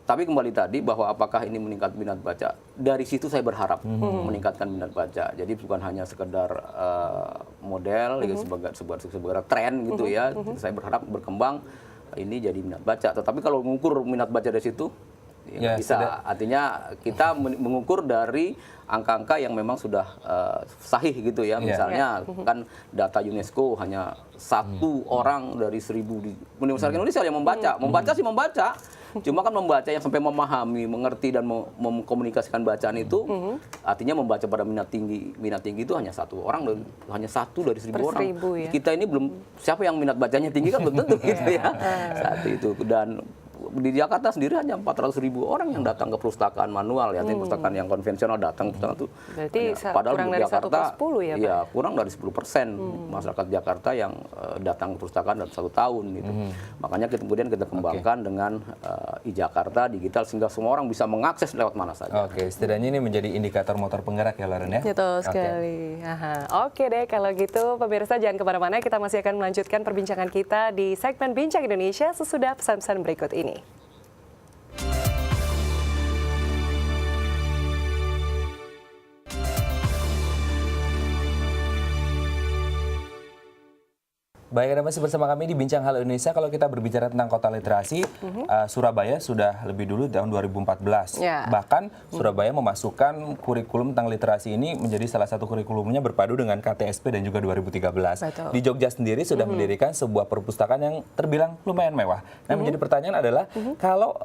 Tapi kembali tadi bahwa apakah ini meningkat minat baca? Dari situ saya berharap meningkatkan minat baca. Jadi bukan hanya sekedar model, ya, sebagai tren gitu ya. Saya berharap berkembang ini jadi minat baca. Tetapi kalau mengukur minat baca dari situ, ya, bisa. Artinya kita mengukur dari angka-angka yang memang sudah sahih gitu ya. Misalnya kan data UNESCO hanya 1 orang dari 1000 di masyarakat Indonesia yang membaca. Membaca sih membaca. Cuma kan membaca yang sampai memahami, mengerti dan mengkomunikasikan bacaan itu, artinya membaca pada minat tinggi itu hanya 1 orang, hanya 1 dari 1000 orang. Ya? Kita ini belum, siapa yang minat bacanya tinggi kan belum tentu gitu ya. Saat itu. Dan di Jakarta sendiri hanya 400.000 orang yang datang ke perpustakaan manual, ya, perpustakaan yang konvensional datang ke perpustakaan itu. Berarti padahal kurang di dari Jakarta, 1/10 ya, Pak? Ya, kurang dari 10% masyarakat Jakarta yang datang ke perpustakaan dalam 1 tahun gitu. Makanya kemudian kita kembangkan dengan e-Jakarta digital sehingga semua orang bisa mengakses lewat mana saja. Oke, setidaknya ini menjadi indikator motor penggerak ya, Loren ya. Betul sekali. Oke deh, kalau gitu pemirsa jangan kemana-mana, kita masih akan melanjutkan perbincangan kita di segmen Bincang Indonesia sesudah pesan-pesan berikut ini. Baik, Anda masih bersama kami di Bincang Hal Indonesia. Kalau kita berbicara tentang kota literasi, Surabaya sudah lebih dulu tahun 2014. Bahkan Surabaya memasukkan kurikulum tentang literasi ini menjadi salah satu kurikulumnya berpadu dengan KTSP dan juga 2013. Betul. Di Jogja sendiri sudah mendirikan sebuah perpustakaan yang terbilang lumayan mewah. Nah, menjadi pertanyaan adalah, kalau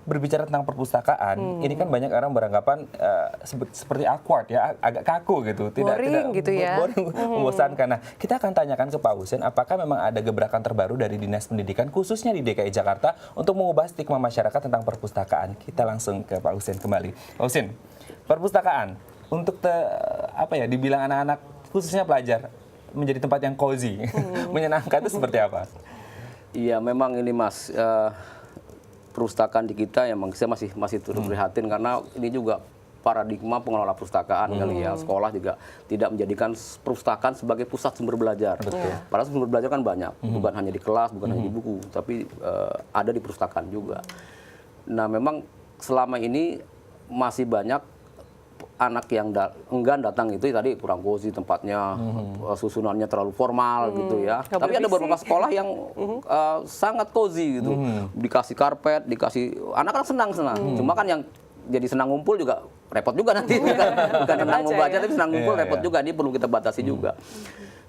berbicara tentang perpustakaan, ini kan banyak orang beranggapan seperti awkward ya, agak kaku gitu, Boring gitu ya. boring, membosankan. Nah, kita akan tanyakan ke Pak Husin, apakah memang ada gebrakan terbaru dari Dinas Pendidikan khususnya di DKI Jakarta untuk mengubah stigma masyarakat tentang perpustakaan? Kita langsung ke Pak Husin kembali. Pak Husin, perpustakaan untuk dibilang anak-anak khususnya pelajar menjadi tempat yang cozy, menyenangkan itu seperti apa? Iya, memang ini Mas. Perpustakaan di kita yang saya masih turut prihatin karena ini juga paradigma pengelola perpustakaan kali ya. Sekolah juga tidak menjadikan perpustakaan sebagai pusat sumber belajar. Padahal sumber belajar kan banyak, bukan hanya di kelas, bukan hanya di buku, tapi ada di perpustakaan juga. Nah, memang selama ini masih banyak anak yang enggan datang itu tadi kurang cozy tempatnya, susunannya terlalu formal gitu ya. Tapi ada beberapa sekolah yang sangat cozy gitu. Dikasih karpet, anak-anak senang. Cuma kan yang jadi senang ngumpul juga repot juga nanti. Bukan senang membaca tapi senang ngumpul repot juga. Ini perlu kita batasi juga.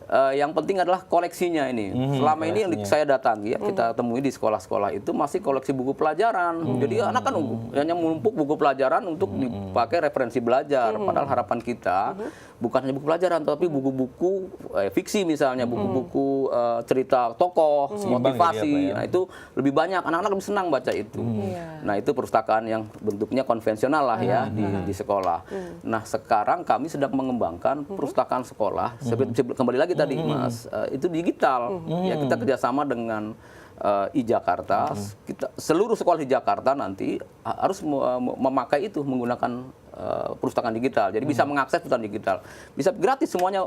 Yang penting adalah koleksinya ini. Selama ini yang saya datangi, kita temui di sekolah-sekolah itu masih koleksi buku pelajaran. Jadi anak kan hanya menumpuk buku pelajaran untuk dipakai referensi belajar. Padahal harapan kita bukan hanya buku pelajaran, tapi buku-buku fiksi misalnya, buku-buku cerita tokoh, motivasi. Nah, itu lebih banyak. Anak-anak lebih senang baca itu. Nah, itu perpustakaan yang bentuknya konvensional lah ya di sekolah. Nah, sekarang kami sedang mengembangkan perpustakaan sekolah. Kembali lagi tadi Mas, itu digital. Ya, kita kerjasama dengan I-Jakarta. Seluruh sekolah di Jakarta nanti harus memakai itu, menggunakan perpustakaan digital. Jadi bisa mengakses perpustakaan digital. Bisa gratis, semuanya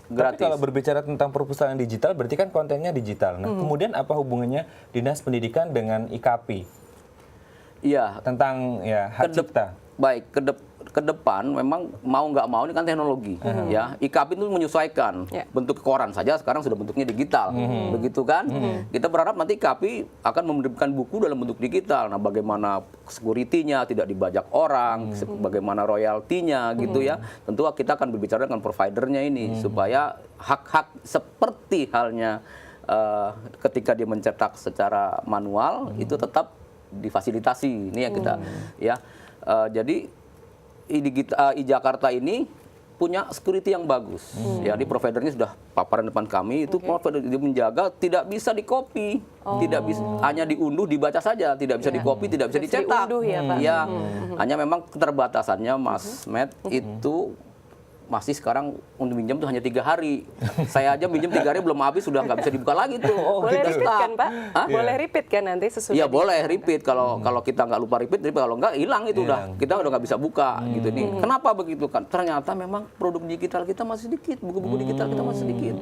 gratis. Tapi kalau berbicara tentang perpustakaan digital, berarti kan kontennya digital. Nah, kemudian apa hubungannya Dinas Pendidikan dengan IKAPI? Iya. Tentang hak cipta. Baik, ke depan memang mau nggak mau ini kan teknologi ya. IKAPI itu menyesuaikan bentuk koran saja sekarang sudah bentuknya digital, begitu kan? Kita berharap nanti IKAPI akan memberikan buku dalam bentuk digital. Nah, bagaimana security-nya tidak dibajak orang, bagaimana royaltinya gitu ya. Tentu kita akan berbicara dengan providernya ini supaya hak-hak seperti halnya ketika dia mencetak secara manual itu tetap difasilitasi. Ini yang kita ya. Jadi I-Jakarta ini punya security yang bagus. Ya, di providernya sudah paparan depan kami, itu provider menjaga tidak bisa di-copy, tidak bisa hanya diunduh, dibaca saja, tidak bisa di-copy, tidak bisa dicetak. Ya, hanya memang keterbatasannya Mas Matt itu masih sekarang untuk minjem tuh hanya 3 hari. Saya aja minjem 3 hari belum habis sudah nggak bisa dibuka lagi tuh. Boleh repeat kan Pak? Boleh repeat kan nanti sesudah? Iya boleh repeat kalau kita nggak lupa repeat, kalau nggak hilang itu udah kita udah nggak bisa buka gitu nih. Kenapa begitu kan? Ternyata memang produk digital kita masih sedikit, buku-buku digital kita masih sedikit.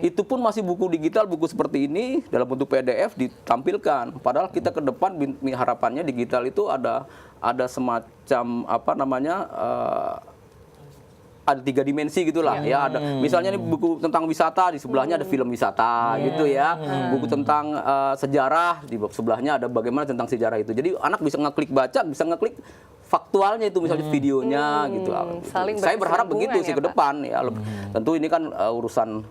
Itu pun masih buku digital, buku seperti ini dalam bentuk PDF ditampilkan. Padahal kita ke depan harapannya digital itu ada semacam apa namanya ada 3 dimensi gitulah ya. Ada misalnya ini buku tentang wisata, di sebelahnya ada film wisata gitu ya. Buku tentang sejarah, di sebelahnya ada bagaimana tentang sejarah itu. Jadi anak bisa ngeklik baca, bisa ngeklik faktualnya itu misalnya videonya gitu. Saya berharap begitu sih ke depan ya. Tentu ini kan urusan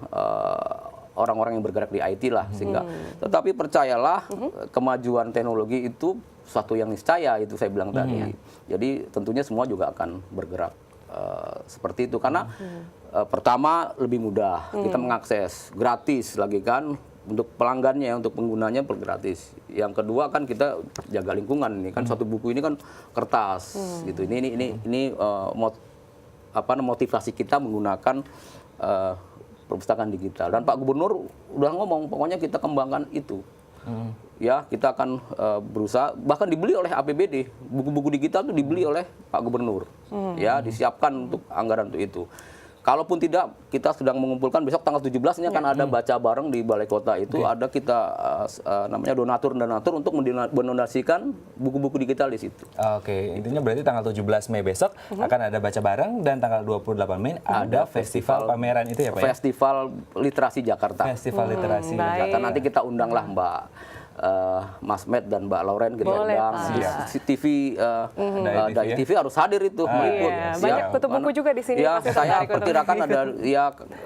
orang-orang yang bergerak di IT lah sehingga. Tetapi percayalah kemajuan teknologi itu suatu yang niscaya, itu saya bilang tadi. Jadi tentunya semua juga akan bergerak seperti itu karena pertama lebih mudah kita mengakses, gratis lagi kan untuk pelanggannya, untuk penggunanya gratis. Yang kedua kan kita jaga lingkungan ini kan satu buku ini kan kertas gitu. Ini motivasi kita menggunakan perpustakaan digital dan Pak Gubernur udah ngomong pokoknya kita kembangkan itu. Ya, kita akan berusaha, bahkan dibeli oleh APBD, buku-buku digital itu dibeli oleh Pak Gubernur, ya disiapkan untuk anggaran untuk itu. Kalaupun tidak, kita sedang mengumpulkan besok tanggal 17 ini akan ada baca bareng di Balai Kota itu. Ada kita namanya donatur untuk mendonasikan buku-buku digital di situ. Oke, intinya berarti tanggal 17 Mei besok akan ada baca bareng dan tanggal 28 Mei ada festival pameran itu ya Pak? Festival Literasi Jakarta. Festival Literasi Jakarta. Nanti kita undanglah Mbak Mas Met dan Mbak Lauren kita undang di TV dari TV harus hadir itu meliput. Banyak kutu buku juga di sini. Ya, saya perkirakan ada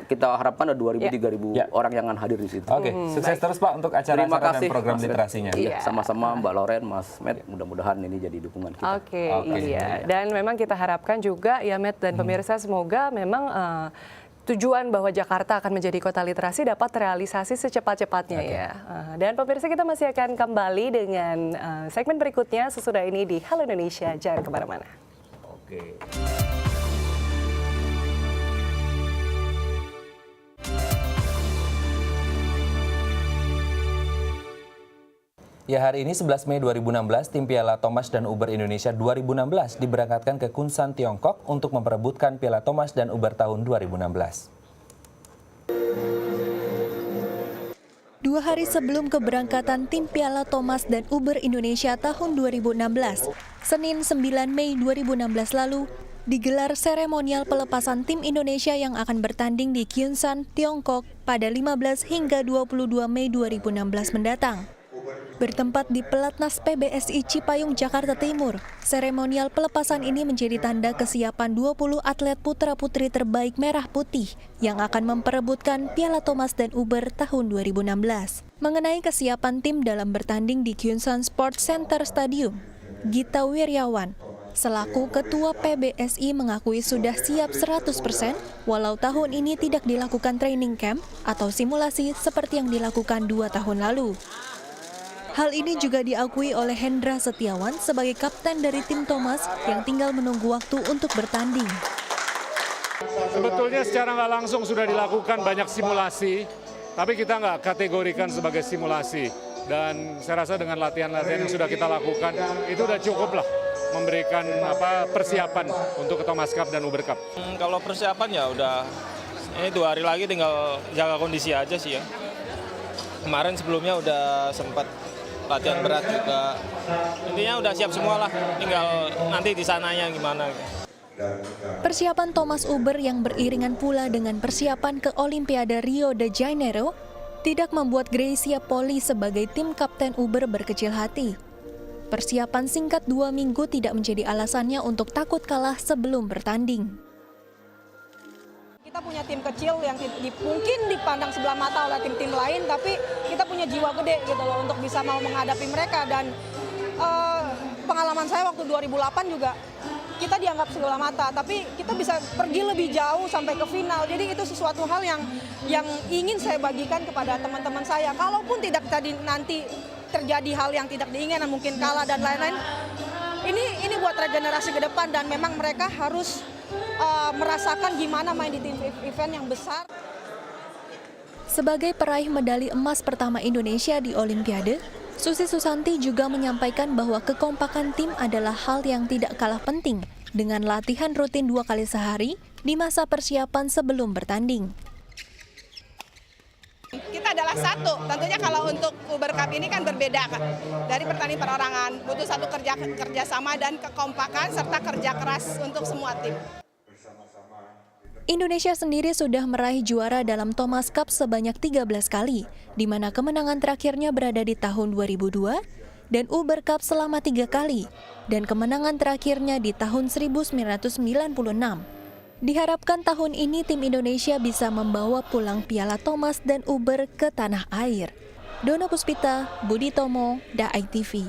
kita harapkan ada 2.000-3.000 orang yang akan hadir di situ. Oke, sukses terus Pak untuk acara-acara dan program literasinya. Iya, sama-sama Mbak Lauren, Mas Met, mudah-mudahan ini jadi dukungan kita. Oke, iya. Dan memang kita harapkan juga ya Met dan pemirsa semoga memang tujuan bahwa Jakarta akan menjadi kota literasi dapat terrealisasi secepat-cepatnya ya. Dan pemirsa kita masih akan kembali dengan segmen berikutnya sesudah ini di Halo Indonesia, jangan kemana-mana. Oke. Ya, hari ini 11 Mei 2016, tim Piala Thomas dan Uber Indonesia 2016 diberangkatkan ke Kunsan, Tiongkok untuk memperebutkan Piala Thomas dan Uber tahun 2016. 2 hari sebelum keberangkatan tim Piala Thomas dan Uber Indonesia tahun 2016, Senin 9 Mei 2016 lalu, digelar seremonial pelepasan tim Indonesia yang akan bertanding di Kunsan, Tiongkok pada 15 hingga 22 Mei 2016 mendatang. Bertempat di Pelatnas PBSI Cipayung, Jakarta Timur, seremonial pelepasan ini menjadi tanda kesiapan 20 atlet putra-putri terbaik merah putih yang akan memperebutkan Piala Thomas dan Uber tahun 2016. Mengenai kesiapan tim dalam bertanding di Kunsan Sports Center Stadium, Gita Wiryawan, selaku Ketua PBSI mengakui sudah siap 100% walau tahun ini tidak dilakukan training camp atau simulasi seperti yang dilakukan 2 tahun lalu. Hal ini juga diakui oleh Hendra Setiawan sebagai kapten dari tim Thomas yang tinggal menunggu waktu untuk bertanding. Sebetulnya secara nggak langsung sudah dilakukan banyak simulasi, tapi kita nggak kategorikan sebagai simulasi. Dan saya rasa dengan latihan-latihan yang sudah kita lakukan, itu udah cukup lah memberikan persiapan untuk ke Thomas Cup dan Uber Cup. Kalau persiapan ya udah, ini 2 hari lagi tinggal jaga kondisi aja sih ya. Kemarin sebelumnya udah sempat latihan berat juga. Intinya udah siap semua lah, tinggal nanti di sananya gimana. Persiapan Thomas Uber yang beriringan pula dengan persiapan ke Olimpiade Rio de Janeiro tidak membuat Greysia Poli sebagai tim kapten Uber berkecil hati. Persiapan singkat 2 minggu tidak menjadi alasannya untuk takut kalah sebelum bertanding. Kita punya tim kecil yang mungkin dipandang sebelah mata oleh tim-tim lain, tapi kita punya jiwa gede gitu loh untuk bisa mau menghadapi mereka. Dan pengalaman saya waktu 2008 juga kita dianggap sebelah mata, tapi kita bisa pergi lebih jauh sampai ke final. Jadi itu sesuatu hal yang ingin saya bagikan kepada teman-teman saya. Kalaupun tidak tadi nanti terjadi hal yang tidak diinginkan, mungkin kalah dan lain-lain, ini buat regenerasi ke depan dan memang mereka harus merasakan gimana main di tim event yang besar. Sebagai peraih medali emas pertama Indonesia di Olimpiade, Susi Susanti juga menyampaikan bahwa kekompakan tim adalah hal yang tidak kalah penting dengan latihan rutin 2 kali sehari di masa persiapan sebelum bertanding. Kita adalah satu, tentunya kalau untuk Uber Cup ini kan berbeda kan. Dari pertandingan perorangan, butuh satu kerjasama dan kekompakan serta kerja keras untuk semua tim. Indonesia sendiri sudah meraih juara dalam Thomas Cup sebanyak 13 kali, di mana kemenangan terakhirnya berada di tahun 2002, dan Uber Cup selama 3 kali, dan kemenangan terakhirnya di tahun 1996. Diharapkan tahun ini tim Indonesia bisa membawa pulang Piala Thomas dan Uber ke tanah air. Dona Puspita, Budi Tomo, Daai TV.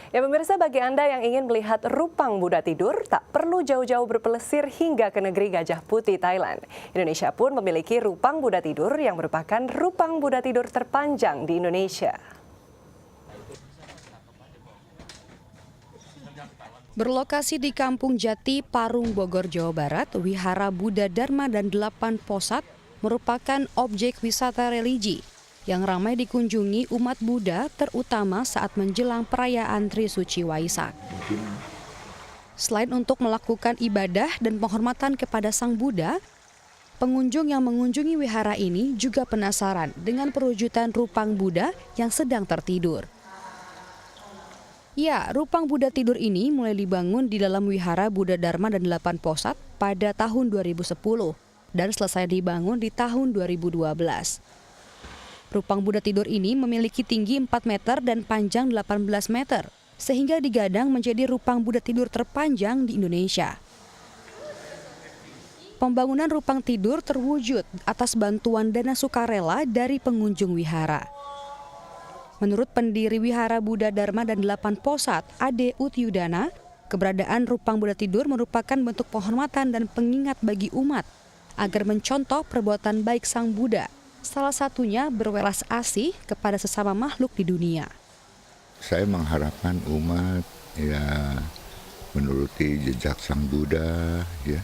Ya pemirsa, bagi Anda yang ingin melihat rupang Buddha tidur, tak perlu jauh-jauh berpelesir hingga ke negeri Gajah Putih, Thailand. Indonesia pun memiliki rupang Buddha tidur yang merupakan rupang Buddha tidur terpanjang di Indonesia. Berlokasi di Kampung Jati, Parung, Bogor, Jawa Barat, Wihara Buddha Dharma dan 8 Posat merupakan objek wisata religi yang ramai dikunjungi umat Buddha, terutama saat menjelang perayaan Trisuci Waisak. Selain untuk melakukan ibadah dan penghormatan kepada Sang Buddha, pengunjung yang mengunjungi wihara ini juga penasaran dengan perwujudan Rupang Buddha yang sedang tertidur. Ya, Rupang Buddha tidur ini mulai dibangun di dalam wihara Buddha Dharma dan 8 Posat pada tahun 2010 dan selesai dibangun di tahun 2012. Rupang Buddha tidur ini memiliki tinggi 4 meter dan panjang 18 meter. Sehingga digadang menjadi Rupang Buddha tidur terpanjang di Indonesia. Pembangunan Rupang tidur terwujud atas bantuan dana sukarela dari pengunjung wihara. Menurut pendiri wihara Buddha Dharma dan 8 Posat, Ade Utyudana, keberadaan Rupang Buddha tidur merupakan bentuk penghormatan dan pengingat bagi umat agar mencontoh perbuatan baik Sang Buddha, salah satunya berwelas asih kepada sesama makhluk di dunia. Saya mengharapkan umat ya menuruti jejak Sang Buddha, ya,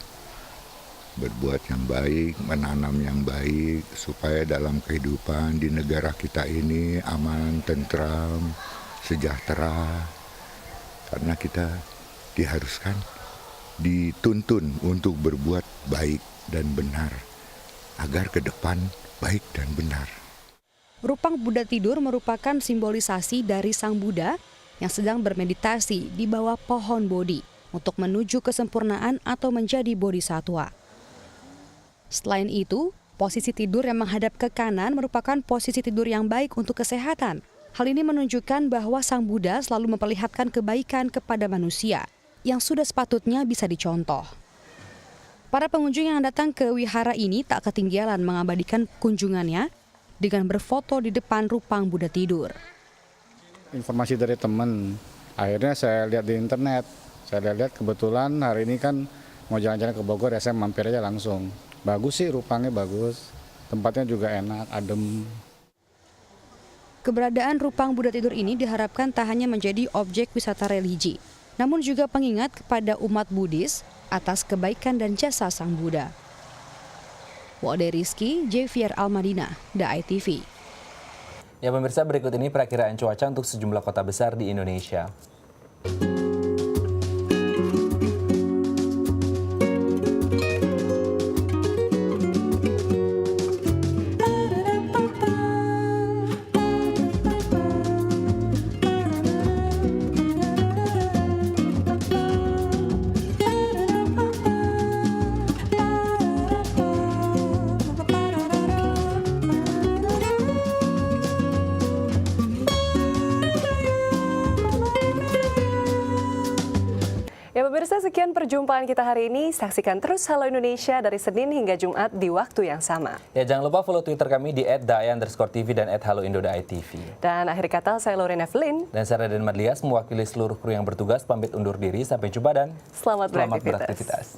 berbuat yang baik, menanam yang baik, supaya dalam kehidupan di negara kita ini aman, tentram, sejahtera. Karena kita diharuskan, dituntun untuk berbuat baik dan benar, agar ke depan baik dan benar. Rupang Buddha tidur merupakan simbolisasi dari Sang Buddha yang sedang bermeditasi di bawah pohon Bodhi untuk menuju kesempurnaan atau menjadi bodhisatwa. Selain itu, posisi tidur yang menghadap ke kanan merupakan posisi tidur yang baik untuk kesehatan. Hal ini menunjukkan bahwa Sang Buddha selalu memperlihatkan kebaikan kepada manusia yang sudah sepatutnya bisa dicontoh. Para pengunjung yang datang ke wihara ini tak ketinggalan mengabadikan kunjungannya dengan berfoto di depan Rupang Buddha tidur. Informasi dari teman, akhirnya saya lihat di internet. Saya lihat kebetulan hari ini kan mau jalan-jalan ke Bogor, ya saya mampir aja langsung. Bagus sih, Rupangnya bagus, tempatnya juga enak, adem. Keberadaan Rupang Buddha tidur ini diharapkan tak hanya menjadi objek wisata religi, namun juga pengingat kepada umat Buddhis atas kebaikan dan jasa Sang Buddha. Wade Rizky, Javier Almadina, The ITV. Ya pemirsa, berikut ini perakiraan cuaca untuk sejumlah kota besar di Indonesia. Ya pemirsa, sekian perjumpaan kita hari ini. Saksikan terus Halo Indonesia dari Senin hingga Jumat di waktu yang sama. Ya jangan lupa follow Twitter kami di @daya_tv dan @haloindo.itv. Dan akhir kata saya Lorena Evelyn. Dan saya Raden Madlias mewakili seluruh kru yang bertugas pamit undur diri. Sampai jumpa dan selamat beraktivitas.